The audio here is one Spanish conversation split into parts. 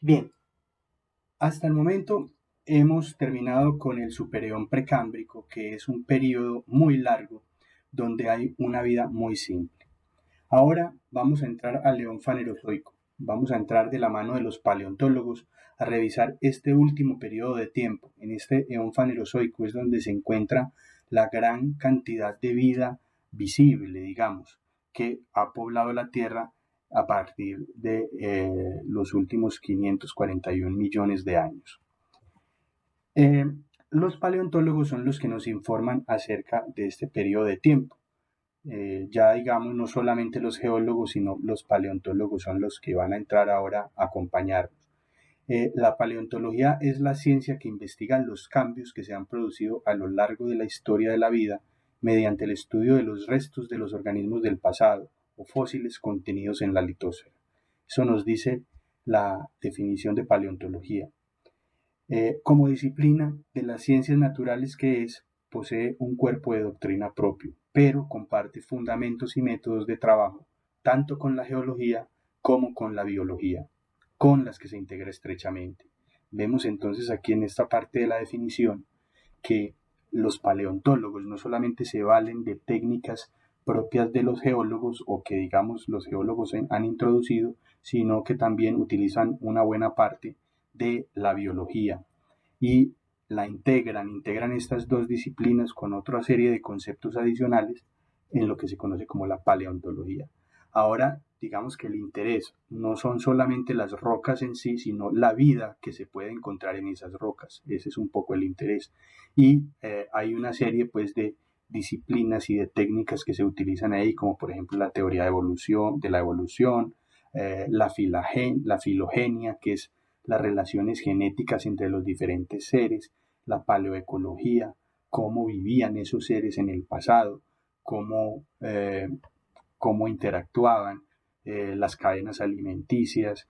Bien, hasta el momento hemos terminado con el supereón precámbrico, que es un periodo muy largo donde hay una vida muy simple. Ahora vamos a entrar al eón fanerozoico. Vamos a entrar de la mano de los paleontólogos a revisar este último periodo de tiempo. En este eón fanerozoico es donde se encuentra la gran cantidad de vida visible, digamos, que ha poblado la Tierra a partir de los últimos 541 millones de años. Eh, los paleontólogos son los que nos informan acerca de este periodo de tiempo. Ya digamos, no solamente los geólogos, sino los paleontólogos son los que van a entrar ahora a acompañarnos. La paleontología es la ciencia que investiga los cambios que se han producido a lo largo de la historia de la vida mediante el estudio de los restos de los organismos del pasado o fósiles contenidos en la litosfera. Eso nos dice la definición de paleontología. Como disciplina de las ciencias naturales que es, posee un cuerpo de doctrina propio, pero comparte fundamentos y métodos de trabajo tanto con la geología como con la biología, con las que se integra estrechamente. Vemos entonces aquí en esta parte de la definición que los paleontólogos no solamente se valen de técnicas propias de los geólogos o que digamos los geólogos han introducido, sino que también utilizan una buena parte de la biología y integran estas dos disciplinas con otra serie de conceptos adicionales en lo que se conoce como la paleontología. Ahora, digamos que el interés no son solamente las rocas en sí, sino la vida que se puede encontrar en esas rocas. Ese es un poco el interés. Y hay una serie pues de disciplinas y de técnicas que se utilizan ahí, como por ejemplo la teoría de la evolución, la filogenia, que es las relaciones genéticas entre los diferentes seres, la paleoecología, cómo vivían esos seres en el pasado, cómo interactuaban, las cadenas alimenticias,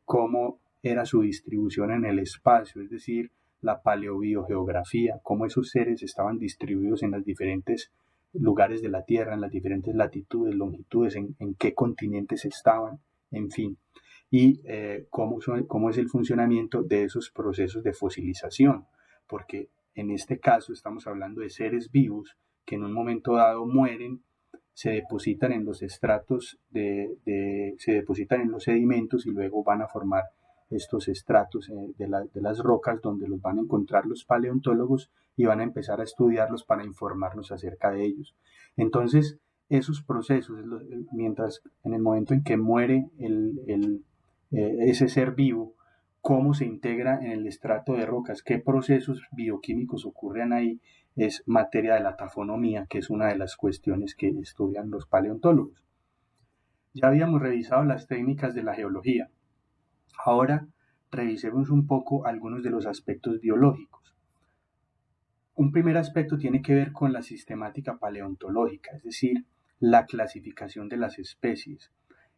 cómo era su distribución en el espacio, es decir, la paleobiogeografía, cómo esos seres estaban distribuidos en los diferentes lugares de la Tierra, en las diferentes latitudes, longitudes, en qué continentes estaban, en fin, y cómo es el funcionamiento de esos procesos de fosilización, porque en este caso estamos hablando de seres vivos que en un momento dado mueren, se depositan en los estratos, se depositan en los sedimentos y luego van a formar estos estratos de las rocas donde los van a encontrar los paleontólogos y van a empezar a estudiarlos para informarnos acerca de ellos. Entonces, esos procesos, mientras en el momento en que muere ese ser vivo, cómo se integra en el estrato de rocas, qué procesos bioquímicos ocurren ahí, es materia de la tafonomía, que es una de las cuestiones que estudian los paleontólogos. Ya habíamos revisado las técnicas de la geología. Ahora revisemos un poco algunos de los aspectos biológicos. Un primer aspecto tiene que ver con la sistemática paleontológica, es decir, la clasificación de las especies.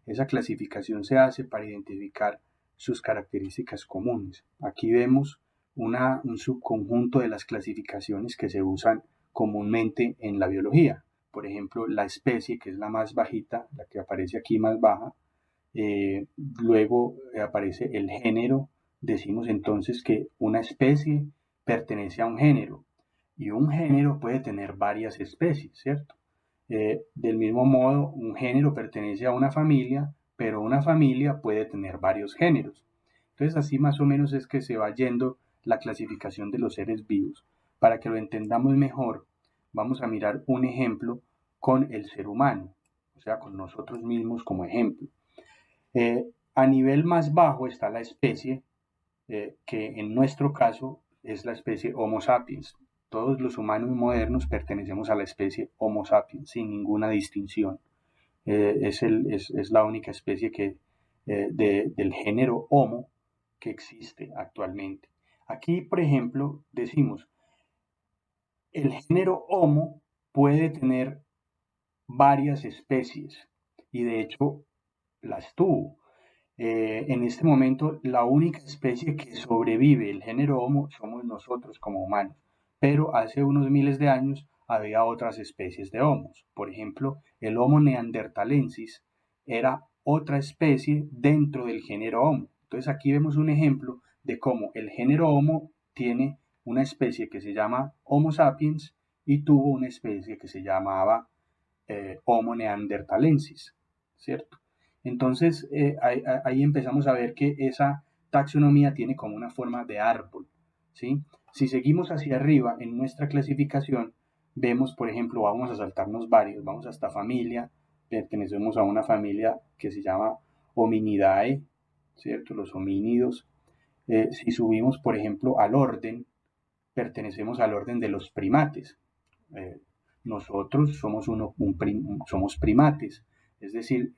Esa clasificación se hace para identificar sus características comunes. Aquí vemos un subconjunto de las clasificaciones que se usan comúnmente en la biología. Por ejemplo, la especie, que es la más bajita, la que aparece aquí más baja. Luego aparece el género. Decimos entonces que una especie pertenece a un género y un género puede tener varias especies, ¿cierto? Del mismo modo, un género pertenece a una familia, pero una familia puede tener varios géneros. Entonces, así más o menos es que se va yendo la clasificación de los seres vivos. Para que lo entendamos mejor, vamos a mirar un ejemplo con el ser humano, o sea, con nosotros mismos como ejemplo. A nivel más bajo está la especie, que en nuestro caso es la especie Homo sapiens. Todos los humanos modernos pertenecemos a la especie Homo sapiens sin ninguna distinción. Es la única especie del género Homo que existe actualmente. Aquí, por ejemplo, decimos, el género Homo puede tener varias especies y de hecho las tuvo. En este momento, la única especie que sobrevive el género Homo somos nosotros como humanos, pero hace unos miles de años había otras especies de Homos. Por ejemplo, el Homo neanderthalensis era otra especie dentro del género Homo. Entonces aquí vemos un ejemplo de cómo el género Homo tiene una especie que se llama Homo sapiens y tuvo una especie que se llamaba Homo neanderthalensis, ¿cierto? Entonces ahí empezamos a ver que esa taxonomía tiene como una forma de árbol, ¿sí? Si seguimos hacia arriba en nuestra clasificación, vemos, por ejemplo, vamos a saltarnos varios, vamos hasta familia, pertenecemos a una familia que se llama Hominidae, ¿cierto? Los homínidos. Si subimos, por ejemplo, al orden, pertenecemos al orden de los primates. Eh, Nosotros somos primates, es decir,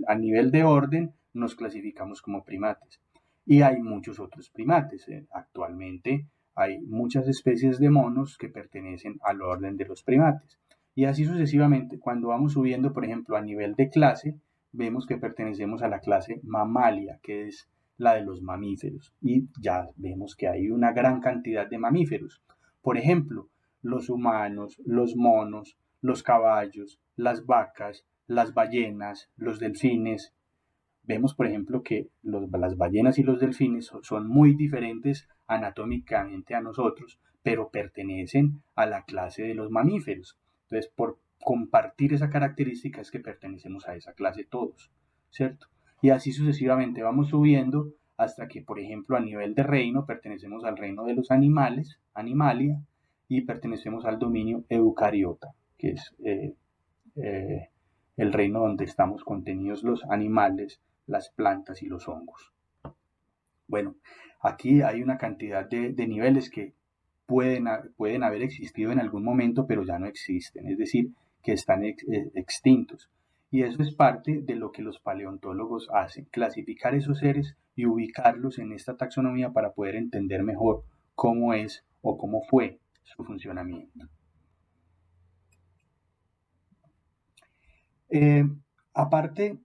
a nivel de orden nos clasificamos como primates. Y hay muchos otros primates. Actualmente hay muchas especies de monos que pertenecen al orden de los primates. Y así sucesivamente, cuando vamos subiendo, por ejemplo, a nivel de clase, vemos que pertenecemos a la clase Mamalia, que es la de los mamíferos. Y ya vemos que hay una gran cantidad de mamíferos. Por ejemplo, los humanos, los monos, los caballos, las vacas, las ballenas, los delfines. Vemos, por ejemplo, que las ballenas y los delfines son muy diferentes anatómicamente a nosotros, pero pertenecen a la clase de los mamíferos. Entonces, por compartir esa característica es que pertenecemos a esa clase todos, ¿cierto? Y así sucesivamente vamos subiendo hasta que, por ejemplo, a nivel de reino pertenecemos al reino de los animales, Animalia, y pertenecemos al dominio Eucariota, que es eh, el reino donde estamos contenidos los animales, las plantas y los hongos. Bueno, aquí hay una cantidad de niveles que pueden haber existido en algún momento, pero ya no existen, es decir, que están extintos. Y eso es parte de lo que los paleontólogos hacen, clasificar esos seres y ubicarlos en esta taxonomía para poder entender mejor cómo es o cómo fue su funcionamiento. Aparte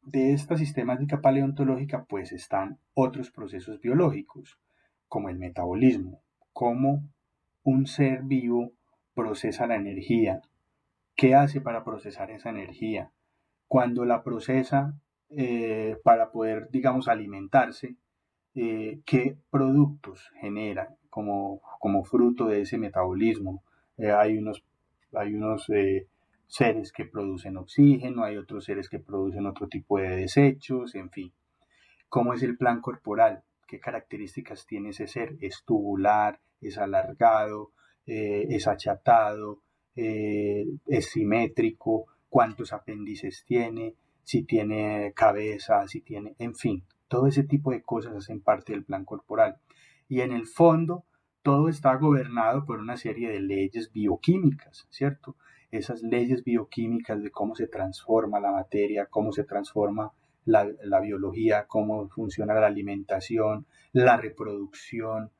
de esta sistemática paleontológica, pues están otros procesos biológicos, como el metabolismo, cómo un ser vivo procesa la energía, qué hace para procesar esa energía, cuando la procesa para poder, digamos, alimentarse, qué productos genera como fruto de ese metabolismo. Hay unos seres que producen oxígeno, hay otros seres que producen otro tipo de desechos, en fin. ¿Cómo es el plan corporal? ¿Qué características tiene ese ser? ¿Es tubular? ¿Es alargado? ¿Es achatado? ¿Es simétrico? ¿Cuántos apéndices tiene? Si tiene cabeza, si tiene, en fin, todo ese tipo de cosas hacen parte del plan corporal. Y en el fondo, todo está gobernado por una serie de leyes bioquímicas, ¿cierto? Esas leyes bioquímicas de cómo se transforma la materia, cómo se transforma la biología, cómo funciona la alimentación, la reproducción,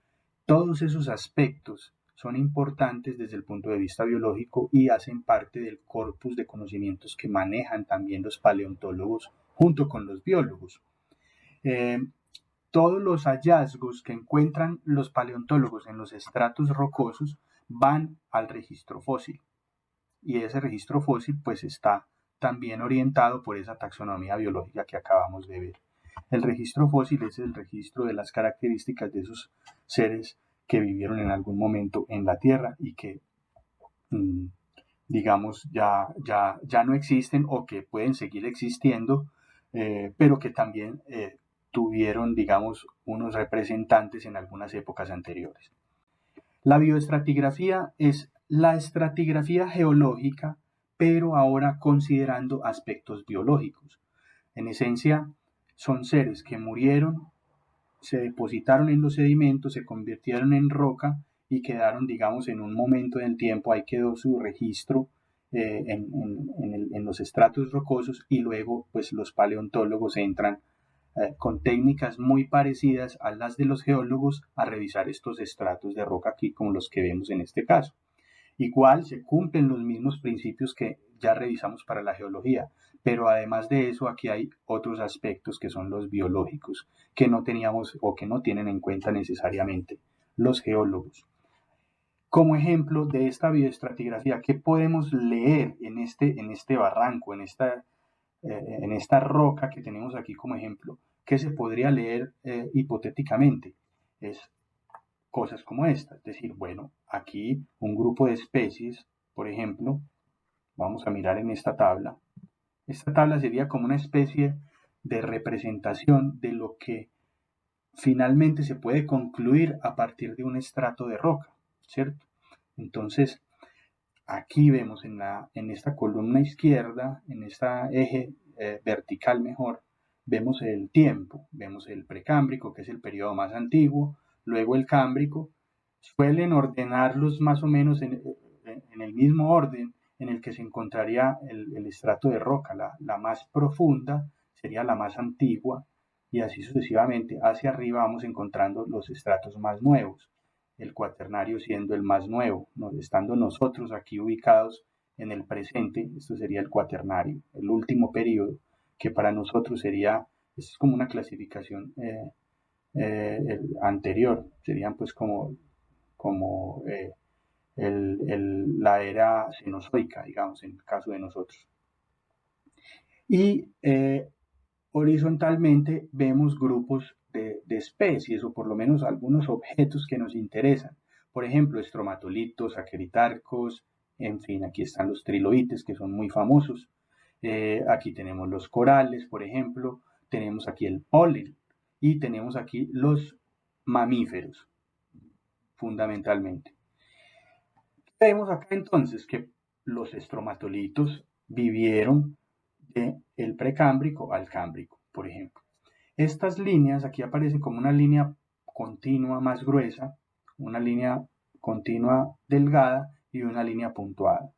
todos esos aspectos son importantes desde el punto de vista biológico y hacen parte del corpus de conocimientos que manejan también los paleontólogos junto con los biólogos. Todos los hallazgos que encuentran los paleontólogos en los estratos rocosos van al registro fósil y ese registro fósil pues está también orientado por esa taxonomía biológica que acabamos de ver. El registro fósil es el registro de las características de esos seres que vivieron en algún momento en la Tierra y que, digamos, ya no existen o que pueden seguir existiendo, pero que también tuvieron, digamos, unos representantes en algunas épocas anteriores. La bioestratigrafía es la estratigrafía geológica, pero ahora considerando aspectos biológicos. En esencia, son seres que murieron, se depositaron en los sedimentos, se convirtieron en roca y quedaron, digamos, en un momento del tiempo, ahí quedó su registro en los estratos rocosos y luego pues los paleontólogos entran con técnicas muy parecidas a las de los geólogos a revisar estos estratos de roca aquí como los que vemos en este caso. Igual se cumplen los mismos principios que ya revisamos para la geología, pero además de eso aquí hay otros aspectos que son los biológicos, que no teníamos o que no tienen en cuenta necesariamente los geólogos. Como ejemplo de esta bioestratigrafía, ¿qué podemos leer en este barranco, en esta roca que tenemos aquí como ejemplo? ¿Qué se podría leer hipotéticamente? Es cosas como esta, es decir, bueno, aquí un grupo de especies, por ejemplo, vamos a mirar en esta tabla. Esta tabla sería como una especie de representación de lo que finalmente se puede concluir a partir de un estrato de roca, ¿cierto? Entonces, aquí vemos en esta columna izquierda, en esta eje vertical mejor, vemos el tiempo, vemos el precámbrico, que es el periodo más antiguo, luego el cámbrico. Suelen ordenarlos más o menos en el mismo orden en el que se encontraría el estrato de roca. La más profunda sería la más antigua y así sucesivamente. Hacia arriba vamos encontrando los estratos más nuevos, el cuaternario siendo el más nuevo, estando nosotros aquí ubicados en el presente. Esto sería el cuaternario, el último periodo, que para nosotros sería, es como una clasificación anterior, serían pues como la era cenozoica, digamos, en el caso de nosotros. Y horizontalmente vemos grupos de especies, o por lo menos algunos objetos que nos interesan. Por ejemplo, estromatolitos, aqueritarcos, en fin, aquí están los triloites, que son muy famosos. Aquí tenemos los corales, por ejemplo, tenemos aquí el polen y tenemos aquí los mamíferos, fundamentalmente. Vemos acá entonces que los estromatolitos vivieron del precámbrico al cámbrico, por ejemplo. Estas líneas aquí aparecen como una línea continua más gruesa, una línea continua delgada y una línea punteada.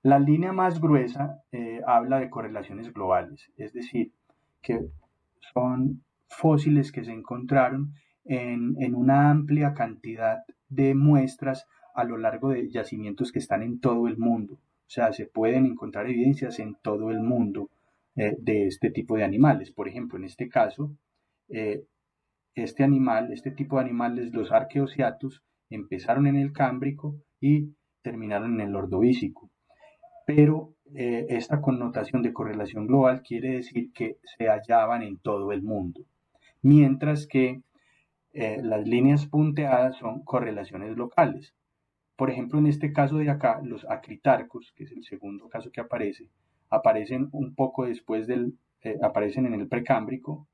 La línea más gruesa habla de correlaciones globales, es decir, que son fósiles que se encontraron en una amplia cantidad de muestras a lo largo de yacimientos que están en todo el mundo. O sea, se pueden encontrar evidencias en todo el mundo de este tipo de animales. Por ejemplo, en este caso, este tipo de animales, los arqueociatus, empezaron en el Cámbrico y terminaron en el Ordovícico. Pero esta connotación de correlación global quiere decir que se hallaban en todo el mundo, mientras que las líneas punteadas son correlaciones locales. Por ejemplo, en este caso de acá, los acritarcos, que es el segundo caso que aparece, aparecen un poco después aparecen en el precámbrico,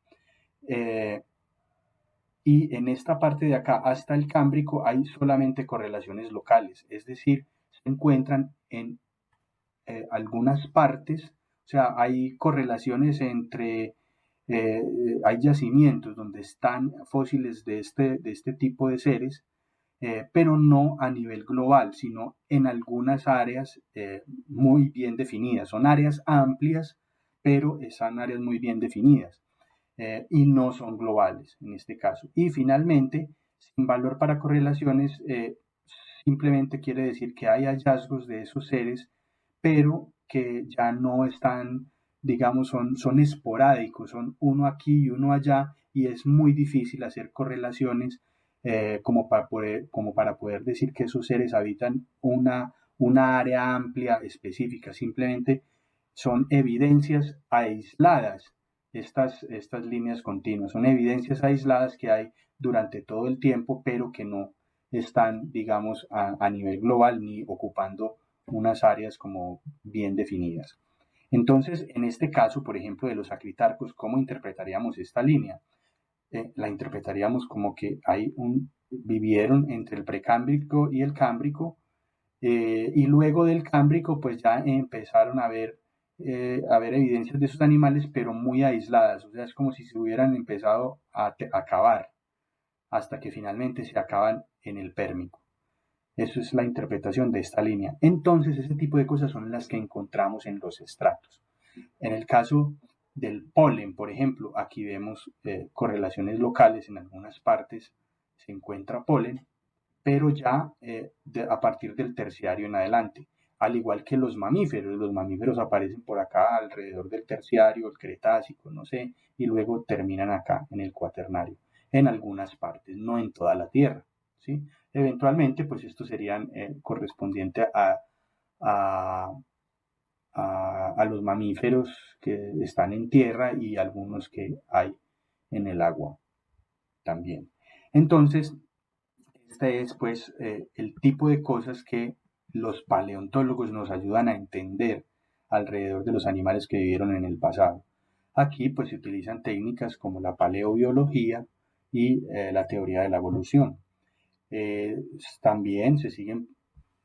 y en esta parte de acá hasta el cámbrico hay solamente correlaciones locales, es decir, se encuentran en algunas partes, o sea, hay correlaciones entre, hay yacimientos donde están fósiles de este tipo de seres, pero no a nivel global, sino en algunas áreas muy bien definidas. Son áreas amplias, pero son áreas muy bien definidas y no son globales en este caso. Y finalmente, sin valor para correlaciones, simplemente quiere decir que hay hallazgos de esos seres, pero que ya no están, digamos, son esporádicos, son uno aquí y uno allá, y es muy difícil hacer correlaciones como para poder decir que esos seres habitan una área amplia específica. Simplemente son evidencias aisladas, estas líneas continuas, son evidencias aisladas que hay durante todo el tiempo, pero que no están, digamos, a nivel global ni ocupando unas áreas como bien definidas. Entonces, en este caso, por ejemplo, de los acritarcos, ¿cómo interpretaríamos esta línea? La interpretaríamos como que vivieron entre el precámbrico y el cámbrico, y luego del cámbrico pues ya empezaron a ver evidencias de esos animales, pero muy aisladas, o sea, es como si se hubieran empezado a acabar, hasta que finalmente se acaban en el pérmico. Eso es la interpretación de esta línea. Entonces, ese tipo de cosas son las que encontramos en los estratos. En el caso del polen, por ejemplo, aquí vemos correlaciones locales, en algunas partes se encuentra polen, pero ya a partir del terciario en adelante. Al igual que los mamíferos aparecen por acá alrededor del terciario, el cretácico, no sé, y luego terminan acá en el cuaternario, en algunas partes, no en toda la Tierra, ¿sí? Eventualmente, pues estos serían correspondientes a a los mamíferos que están en tierra y algunos que hay en el agua también. Entonces, este es pues el tipo de cosas que los paleontólogos nos ayudan a entender alrededor de los animales que vivieron en el pasado. Aquí pues se utilizan técnicas como la paleobiología y la teoría de la evolución. También se siguen,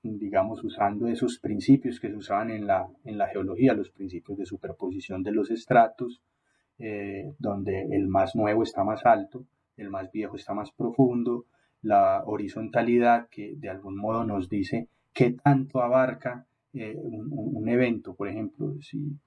digamos, usando esos principios que se usaban en la geología, los principios de superposición de los estratos, donde el más nuevo está más alto, el más viejo está más profundo, la horizontalidad que de algún modo nos dice qué tanto abarca un evento. Por ejemplo, si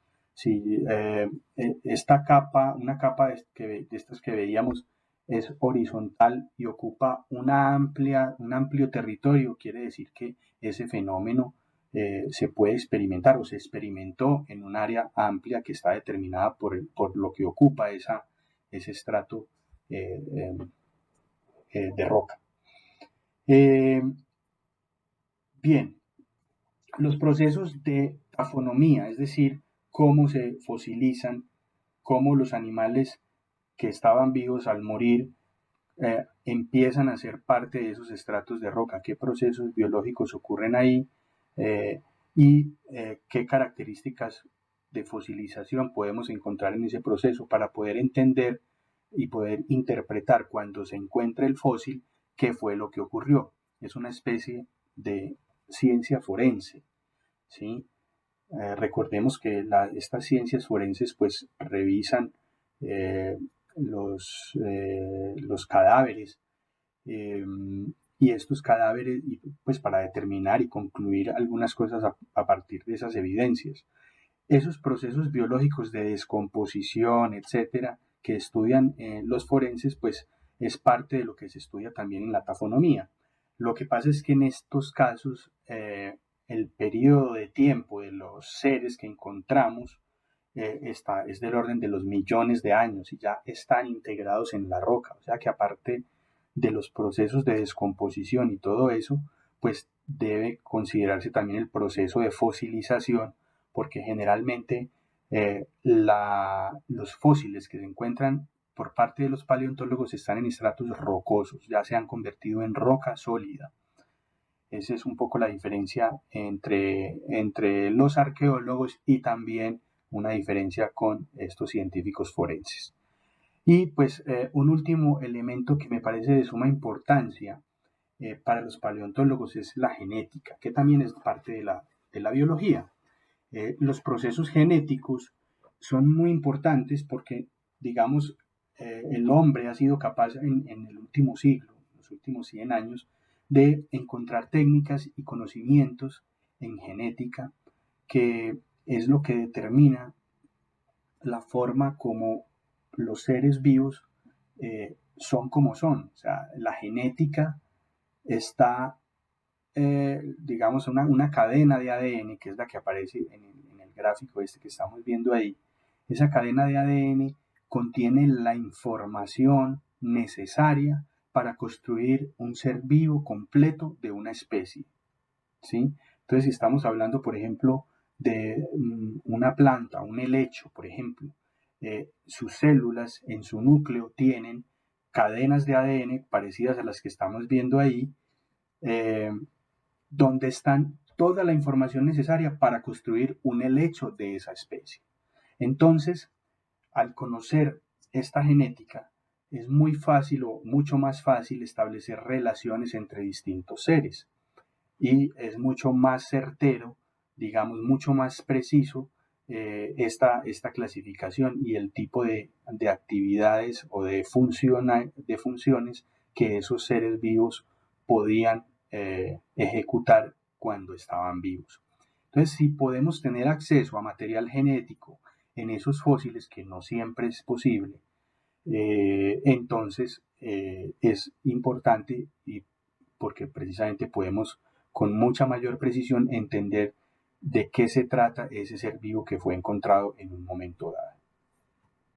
esta capa, una capa de estas que veíamos es horizontal y ocupa un amplio territorio, quiere decir que ese fenómeno se puede experimentar o se experimentó en un área amplia que está determinada por lo que ocupa ese estrato eh, de roca. Bien, los procesos de tafonomía, es decir, cómo se fosilizan, cómo los animales que estaban vivos al morir empiezan a ser parte de esos estratos de roca, qué procesos biológicos ocurren ahí y qué características de fosilización podemos encontrar en ese proceso para poder entender y poder interpretar cuando se encuentre el fósil qué fue lo que ocurrió. Es una especie de ciencia forense, ¿sí? Recordemos que estas ciencias forenses pues revisan eh, los cadáveres y estos cadáveres pues para determinar y concluir algunas cosas a partir de esas evidencias. Esos procesos biológicos de descomposición, etcétera, que estudian los forenses, pues es parte de lo que se estudia también en la tafonomía. Lo que pasa es que en estos casos el periodo de tiempo de los seres que encontramos es del orden de los millones de años y ya están integrados en la roca. O sea que aparte de los procesos de descomposición y todo eso, pues debe considerarse también el proceso de fosilización, porque generalmente los fósiles que se encuentran por parte de los paleontólogos están en estratos rocosos, ya se han convertido en roca sólida. Esa es un poco la diferencia entre los arqueólogos y también una diferencia con estos científicos forenses. Y pues un último elemento que me parece de suma importancia para los paleontólogos es la genética, que también es parte de la biología. Los procesos genéticos son muy importantes porque, digamos, el hombre ha sido capaz en el último siglo, los últimos 100 años, de encontrar técnicas y conocimientos en genética que es lo que determina la forma como los seres vivos son como son. O sea, la genética está, digamos, una cadena de ADN, que es la que aparece en el gráfico este que estamos viendo ahí. Esa cadena de ADN contiene la información necesaria para construir un ser vivo completo de una especie, ¿sí? Entonces, si estamos hablando, por ejemplo, de una planta, un helecho, por ejemplo, sus células en su núcleo tienen cadenas de ADN parecidas a las que estamos viendo ahí, eh, donde están toda la información necesaria para construir un helecho de esa especie. Entonces, al conocer esta genética, es muy fácil o mucho más fácil establecer relaciones entre distintos seres y es mucho más certero, digamos, mucho más preciso esta clasificación y el tipo de actividades o de funciones que esos seres vivos podían ejecutar cuando estaban vivos. Entonces, si podemos tener acceso a material genético en esos fósiles, que no siempre es posible, entonces es importante y porque precisamente podemos con mucha mayor precisión entender de qué se trata ese ser vivo que fue encontrado en un momento dado.